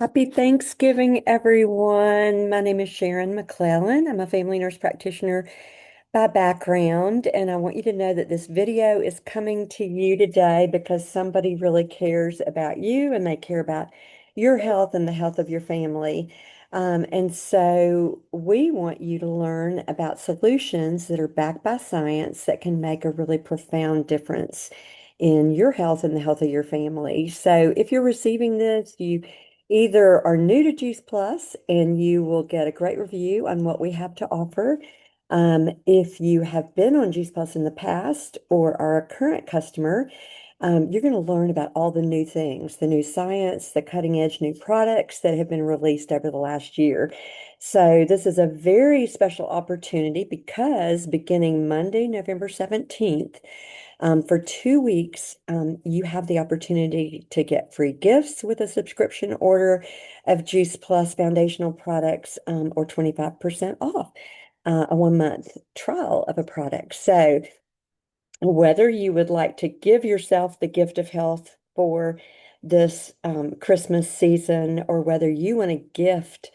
Happy Thanksgiving, everyone. My name is Sharon McClellan. I'm a family nurse practitioner by background, and I want you to know that this video is coming to you today because somebody really cares about you and they care about your health and the health of your family. And so we want you to learn about solutions that are backed by science that can make a really profound difference in your health and the health of your family. So if you're receiving this, you either are new to Juice Plus and you will get a great review on what we have to offer. If you have been on Juice Plus in the past or are a current customer, you're going to learn about all the new things, the new science, the cutting edge new products that have been released over the last year. So this is a very special opportunity because beginning Monday, November 17th, for 2 weeks, you have the opportunity to get free gifts with a subscription order of Juice Plus foundational products, or 25% off a 1 month trial of a product. So whether you would like to give yourself the gift of health for this Christmas season, or whether you want to gift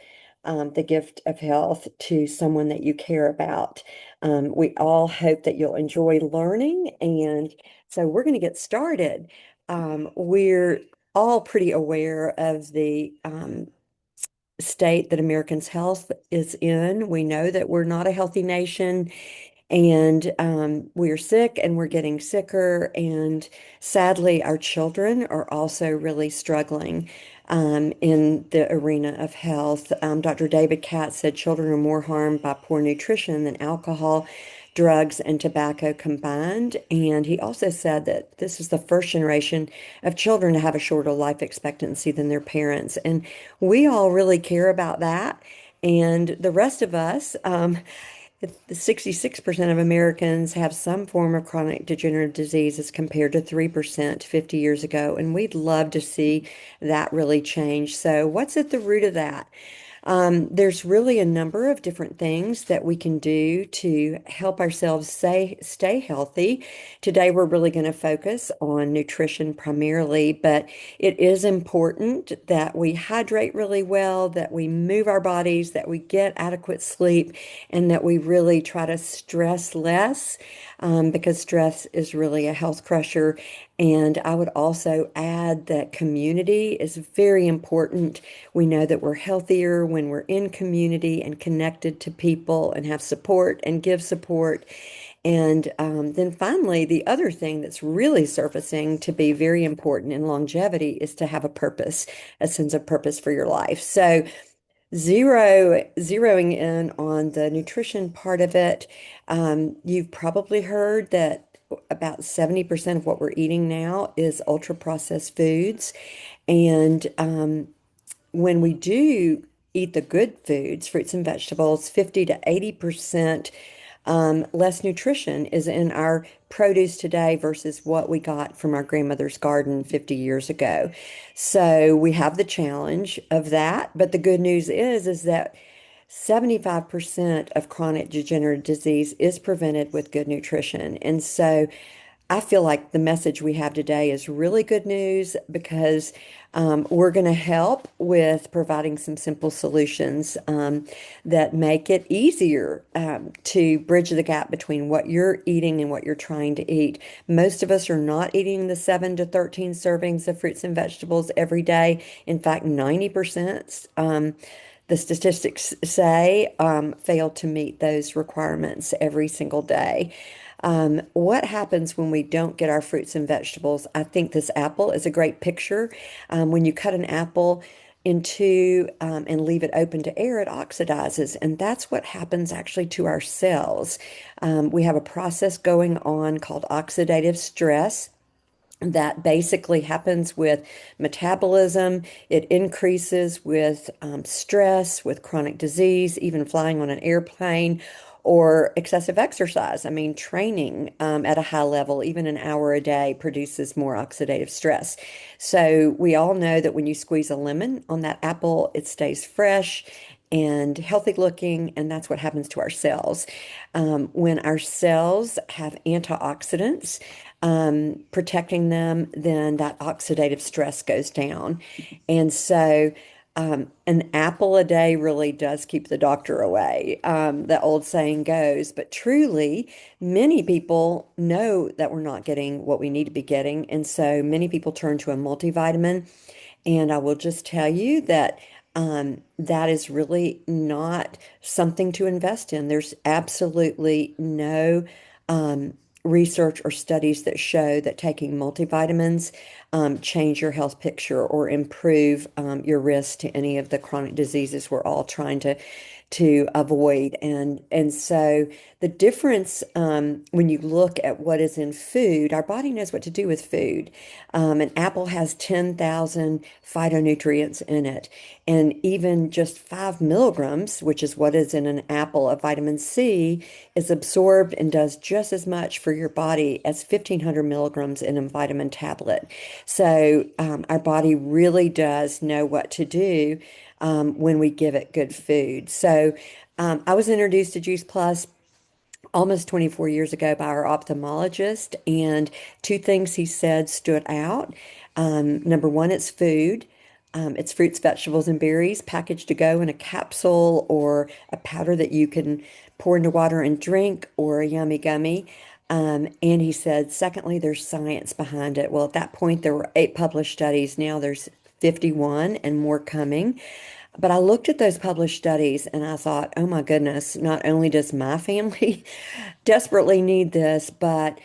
the gift of health to someone that you care about. We all hope that you'll enjoy learning. And so we're going to get started. We're all pretty aware of the state that Americans' health is in. We know that we're not a healthy nation and we're sick and we're getting sicker. And sadly, our children are also really struggling in the arena of health. Dr. David Katz said children are more harmed by poor nutrition than alcohol, drugs, and tobacco combined. And he also said that this is the first generation of children to have a shorter life expectancy than their parents. And we all really care about that. And the rest of us, 66% of Americans have some form of chronic degenerative disease as compared to 3% 50 years ago. And we'd love to see that really change. So, what's at the root of that? There's really a number of different things that we can do to help ourselves stay healthy. Today, we're really going to focus on nutrition primarily, but it is important that we hydrate really well, that we move our bodies, that we get adequate sleep, and that we really try to stress less, because stress is really a health crusher. And I would also add that community is very important. We know that we're healthier when we're in community and connected to people and have support and give support. And then finally, the other thing that's really surfacing to be very important in longevity is to have a purpose, a sense of purpose for your life. So zeroing in on the nutrition part of it, you've probably heard that about 70% of what we're eating now is ultra processed foods. And when we do eat the good foods, fruits and vegetables, 50 to 80% less nutrition is in our produce today versus what we got from our grandmother's garden 50 years ago. So we have the challenge of that. But the good news is that 75% of chronic degenerative disease is prevented with good nutrition. And so I feel like the message we have today is really good news because we're going to help with providing some simple solutions that make it easier to bridge the gap between what you're eating and what you're trying to eat. Most of us are not eating the 7 to 13 servings of fruits and vegetables every day. In fact, 90%, the statistics say, fail to meet those requirements every single day. What happens when we don't get our fruits and vegetables? I think this apple is a great picture. When you cut an apple into and leave it open to air, it oxidizes. And that's what happens actually to our cells. We have a process going on called oxidative stress that basically happens with metabolism. It increases with stress, with chronic disease, even flying on an airplane or excessive exercise. I mean, training at a high level, even an hour a day, produces more oxidative stress. So we all know that when you squeeze a lemon on that apple, it stays fresh and healthy looking, and that's what happens to our cells. When our cells have antioxidants, protecting them, then that oxidative stress goes down. And so An apple a day really does keep the doctor away. The old saying goes, but truly, many people know that we're not getting what we need to be getting. And so many people turn to a multivitamin. And I will just tell you that that is really not something to invest in. There's absolutely no research or studies that show that taking multivitamins change your health picture or improve your risk to any of the chronic diseases we're all trying to avoid. And so the difference when you look at what is in food, our body knows what to do with food. An apple has 10,000 phytonutrients in it, and even just 5 milligrams, which is what is in an apple of vitamin C, is absorbed and does just as much for your body as 1,500 milligrams in a vitamin tablet. So our body really does know what to do when we give it good food. So I was introduced to Juice Plus almost 24 years ago by our ophthalmologist, and two things he said stood out. Number one, it's food. It's fruits, vegetables, and berries packaged to go in a capsule or a powder that you can pour into water and drink, or a yummy gummy. And he said, secondly, there's science behind it. Well, at that point, there were 8 published studies. Now there's 51 and more coming. But I looked at those published studies and I thought, oh my goodness, not only does my family desperately need this, but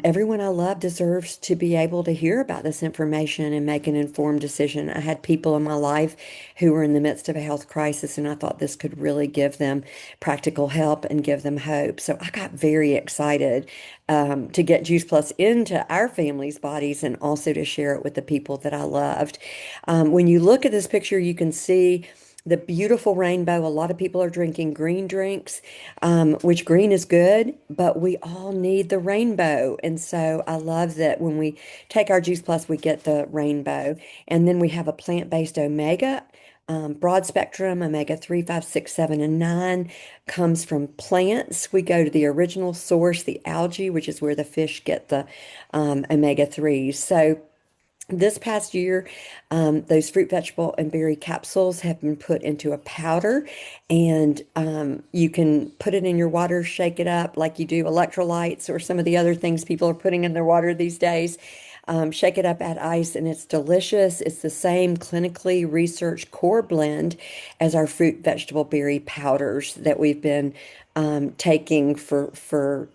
everyone I love deserves to be able to hear about this information and make an informed decision. I had people in my life who were in the midst of a health crisis, and I thought this could really give them practical help and give them hope. So I got very excited to get Juice Plus into our family's bodies and also to share it with the people that I loved. When you look at this picture, you can see the beautiful rainbow. A lot of people are drinking green drinks, which green is good, but we all need the rainbow. And so I love that when we take our Juice Plus, we get the rainbow. And then we have a plant-based omega. Broad spectrum, omega 3, 5, 6, 7, and 9 comes from plants. We go to the original source, the algae, which is where the fish get the omega 3s. So this past year, those fruit, vegetable, and berry capsules have been put into a powder, and you can put it in your water, shake it up like you do electrolytes or some of the other things people are putting in their water these days. Shake it up, add ice, and it's delicious. It's the same clinically researched core blend as our fruit, vegetable, berry powders that we've been taking for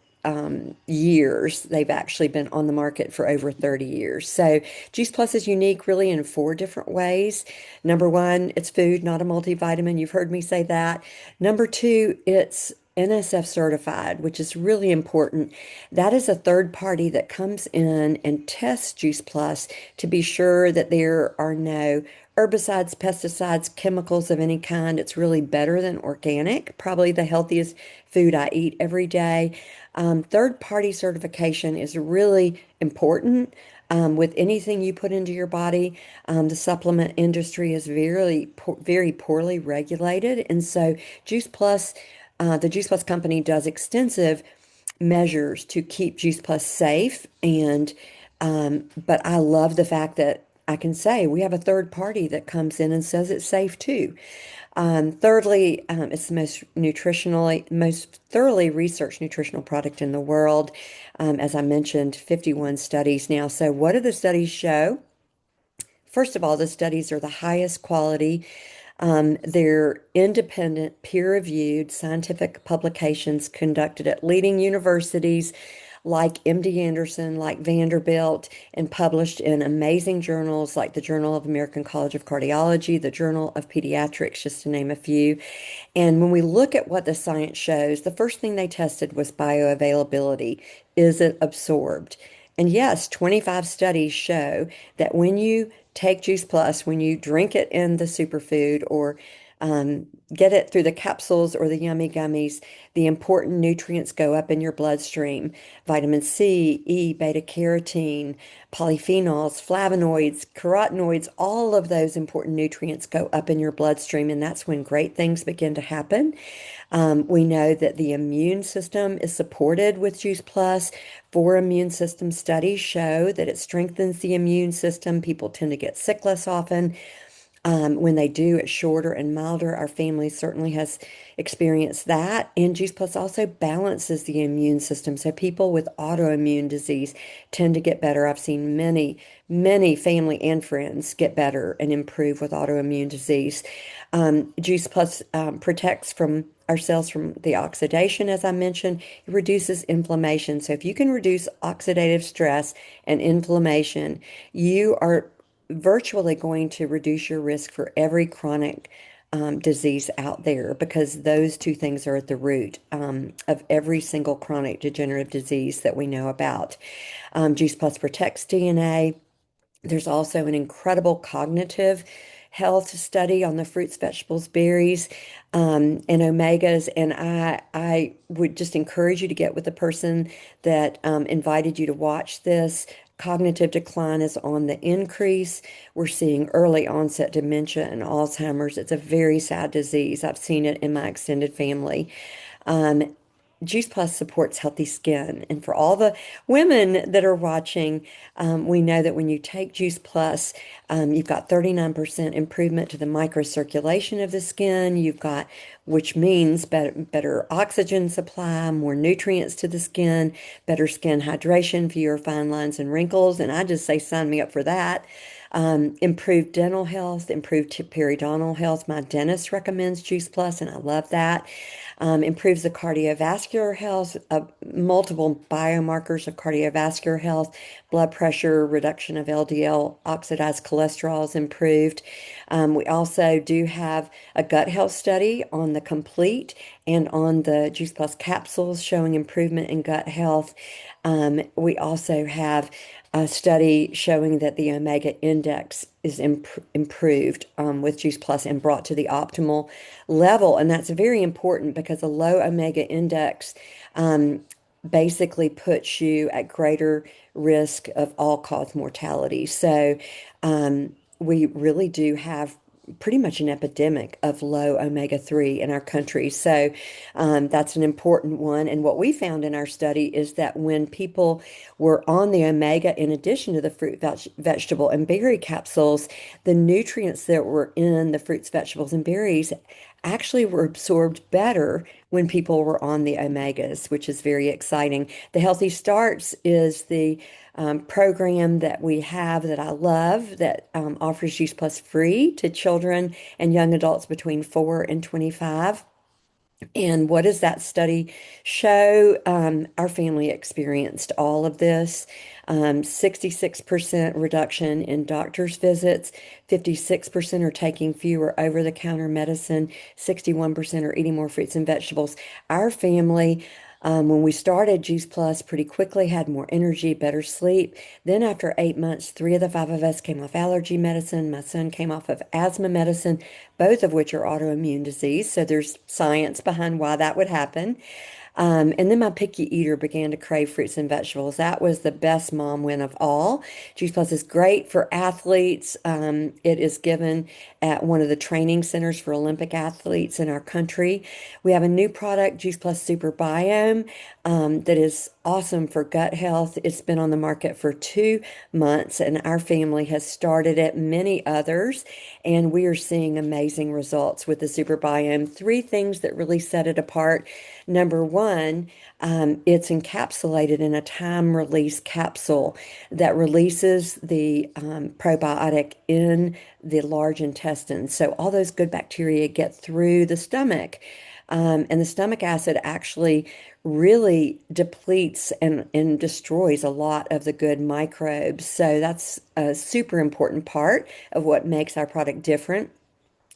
years. They've actually been on the market for over 30 years. So Juice Plus is unique really in 4 different ways. Number one, it's food, not a multivitamin. You've heard me say that. Number two, it's NSF certified, which is really important. That is a third party that comes in and tests Juice Plus to be sure that there are no herbicides, pesticides, chemicals of any kind. It's really better than organic, probably the healthiest food I eat every day. Third party certification is really important. With anything you put into your body, the supplement industry is very poorly regulated. And so Juice Plus, the Juice Plus company does extensive measures to keep Juice Plus safe. And but I love the fact that I can say we have a third party that comes in and says it's safe too. Thirdly, it's the most thoroughly researched nutritional product in the world. As I mentioned, 51 studies now. So what do the studies show? First of all, the studies are the highest quality. They're independent, peer-reviewed scientific publications conducted at leading universities like MD Anderson, like Vanderbilt, and published in amazing journals like the Journal of American College of Cardiology, the Journal of Pediatrics, just to name a few. And when we look at what the science shows, the first thing they tested was bioavailability. Is it absorbed? And yes, 25 studies show that when you take Juice Plus, when you drink it in the superfood or get it through the capsules or the yummy gummies, the important nutrients go up in your bloodstream. Vitamin C, E, beta carotene, polyphenols, flavonoids, carotenoids, all of those important nutrients go up in your bloodstream, and that's when great things begin to happen. We know that the immune system is supported with Juice Plus. 4 immune system studies show that it strengthens the immune system. People tend to get sick less often. When they do, it's shorter and milder. Our family certainly has experienced that. And Juice Plus also balances the immune system. So people with autoimmune disease tend to get better. I've seen many family and friends get better and improve with autoimmune disease. Juice Plus protects from our cells from the oxidation, as I mentioned. It reduces inflammation. So if you can reduce oxidative stress and inflammation, you are virtually going to reduce your risk for every chronic disease out there because those two things are at the root of every single chronic degenerative disease that we know about. Juice Plus protects DNA. There's also an incredible cognitive health study on the fruits, vegetables, berries, and omegas. And I would just encourage you to get with the person that invited you to watch this. Cognitive decline is on the increase. We're seeing early onset dementia and Alzheimer's. It's a very sad disease. I've seen it in my extended family. Um, Juice Plus supports healthy skin. And for all the women that are watching, we know that when you take Juice Plus, you've got 39% improvement to the microcirculation of the skin. You've got, which means better oxygen supply, more nutrients to the skin, better skin hydration, fewer fine lines and wrinkles. And I just say, sign me up for that. Improved dental health, improved periodontal health. My dentist recommends Juice Plus, and I love that. Improves the cardiovascular health, multiple biomarkers of cardiovascular health, blood pressure, reduction of LDL, oxidized cholesterol is improved. We also do have a gut health study on the complete and on the Juice Plus capsules showing improvement in gut health. We also have a study showing that the omega index is improved with Juice Plus and brought to the optimal level. And that's very important because a low omega index basically puts you at greater risk of all-cause mortality. So we really do have pretty much an epidemic of low omega-3 in our country. So that's an important one. And what we found in our study is that when people were on the omega, in addition to the fruit, vegetable, and berry capsules, the nutrients that were in the fruits, vegetables, and berries actually were absorbed better when people were on the omegas, which is very exciting. The Healthy Starts is the program that we have that I love that offers Juice Plus free to children and young adults between 4 and 25. And what does that study show? Our family experienced all of this. 66% reduction in doctor's visits, 56% are taking fewer over-the-counter medicine, 61% are eating more fruits and vegetables. Our family, when we started Juice Plus, pretty quickly had more energy, better sleep. Then after 8 months, 3 of the 5 of us came off allergy medicine. My son came off of asthma medicine, both of which are autoimmune disease. So there's science behind why that would happen. And then my picky eater began to crave fruits and vegetables. That was the best mom win of all. Juice Plus is great for athletes. It is given at one of the training centers for Olympic athletes in our country. We have a new product, Juice Plus Super Biome, that is awesome for gut health. It's been on the market for 2 months, and our family has started it, many others, and we are seeing amazing results with the Super Biome. 3 things that really set it apart. Number one, it's encapsulated in a time release capsule that releases the probiotic in the large intestine. So all those good bacteria get through the stomach. And the stomach acid actually really depletes and destroys a lot of the good microbes. So that's a super important part of what makes our product different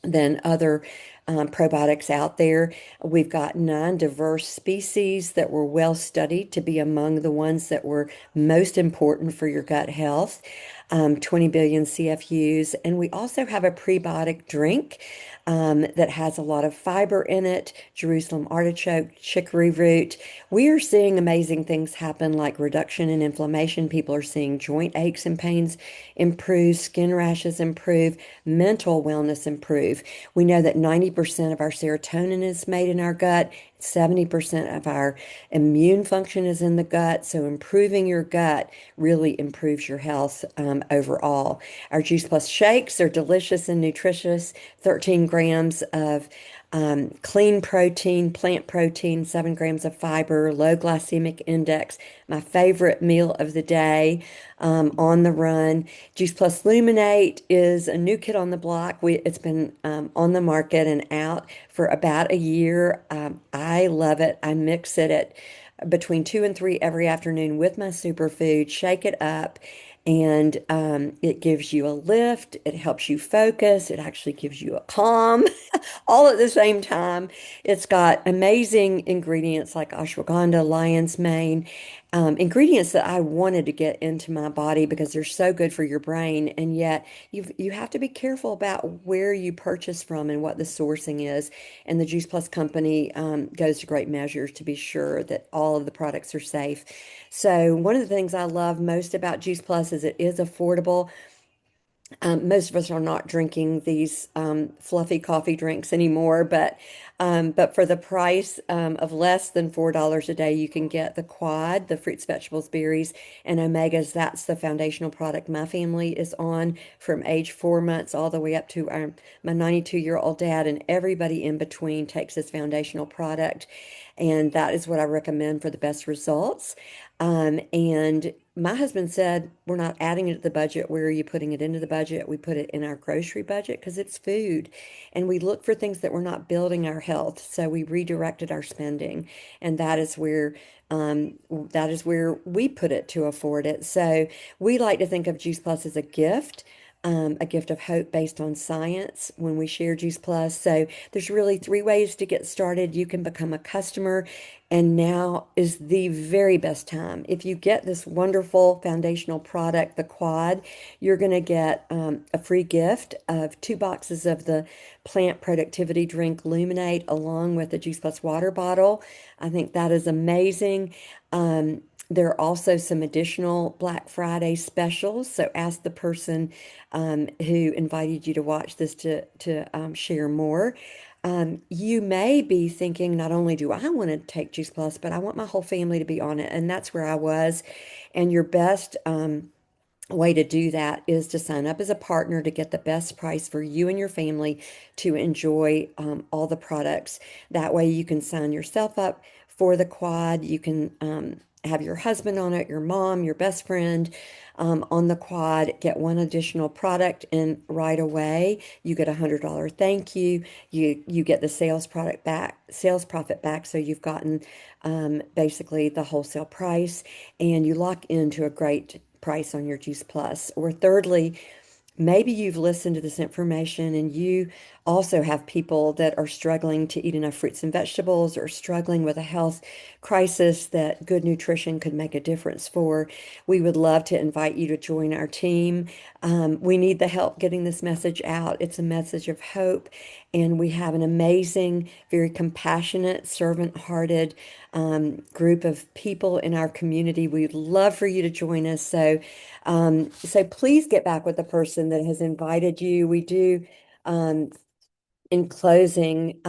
than other probiotics out there. We've got 9 diverse species that were well studied to be among the ones that were most important for your gut health. 20 billion CFUs. And we also have a prebiotic drink that has a lot of fiber in it, Jerusalem artichoke, chicory root. We are seeing amazing things happen like reduction in inflammation. People are seeing joint aches and pains improve, skin rashes improve, mental wellness improve. We know that 90% of our serotonin is made in our gut. 70% of our immune function is in the gut, so improving your gut really improves your health overall. Our Juice Plus shakes are delicious and nutritious, 13 grams of clean protein, plant protein, 7 grams of fiber, low glycemic index, my favorite meal of the day on the run. Juice Plus Luminate is a new kid on the block. It's been on the market and out for about a year. I love it. I mix it at between 2 and 3 every afternoon with my superfood, shake it up, and it gives you a lift. It helps you focus. It actually gives you a calm all at the same time. It's got amazing ingredients like ashwagandha, lion's mane, ingredients that I wanted to get into my body because they're so good for your brain. And yet you have to be careful about where you purchase from and what the sourcing is. And the Juice Plus company goes to great measures to be sure that all of the products are safe. So one of the things I love most about Juice Plus is it is affordable. Most of us are not drinking these fluffy coffee drinks anymore, but for the price of less than $4 a day, you can get the quad, the fruits, vegetables, berries, and omegas. That's the foundational product my family is on from age 4 months all the way up to my 92-year-old dad, and everybody in between takes this foundational product. And that is what I recommend for the best results. And my husband said, we're not adding it to the budget. Where are you putting it into the budget? We put it in our grocery budget because it's food. And we look for things that we're not building our health. So we redirected our spending. And that is where we put it to afford it. So we like to think of Juice Plus as a gift of hope based on science when we share Juice Plus. So there's really 3 ways to get started. You can become a customer, and now is the very best time. If you get this wonderful foundational product, the quad, you're going to get a free gift of 2 boxes of the plant productivity drink Luminate along with a Juice Plus water bottle. I think that is amazing. There are also some additional Black Friday specials. So ask the person who invited you to watch this to share more. You may be thinking, not only do I want to take Juice Plus, but I want my whole family to be on it. And that's where I was. And your best way to do that is to sign up as a partner to get the best price for you and your family to enjoy all the products. That way you can sign yourself up for the quad. You can have your husband on it, your mom, your best friend on the quad, get one additional product, and right away you get $100 thank you. You get the sales profit back, so you've gotten basically the wholesale price, and you lock into a great price on your Juice Plus. Or thirdly, maybe you've listened to this information and you also have people that are struggling to eat enough fruits and vegetables or struggling with a health crisis that good nutrition could make a difference for. We would love to invite you to join our team. We need the help getting this message out. It's a message of hope, and we have an amazing, very compassionate, servant-hearted group of people in our community. We'd love for you to join us. So please get back with the person that has invited you. We do, in closing,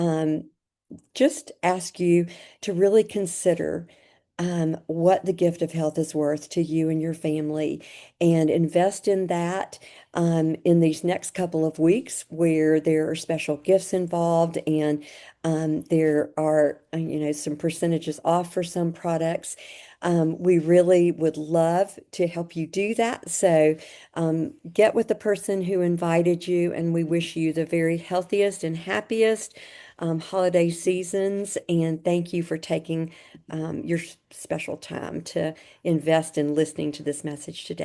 just ask you to really consider what the gift of health is worth to you and your family, and invest in that in these next couple of weeks where there are special gifts involved, and there are, some percentages off for some products. We really would love to help you do that. So get with the person who invited you, and we wish you the very healthiest and happiest holiday seasons. And thank you for taking your special time to invest in listening to this message today.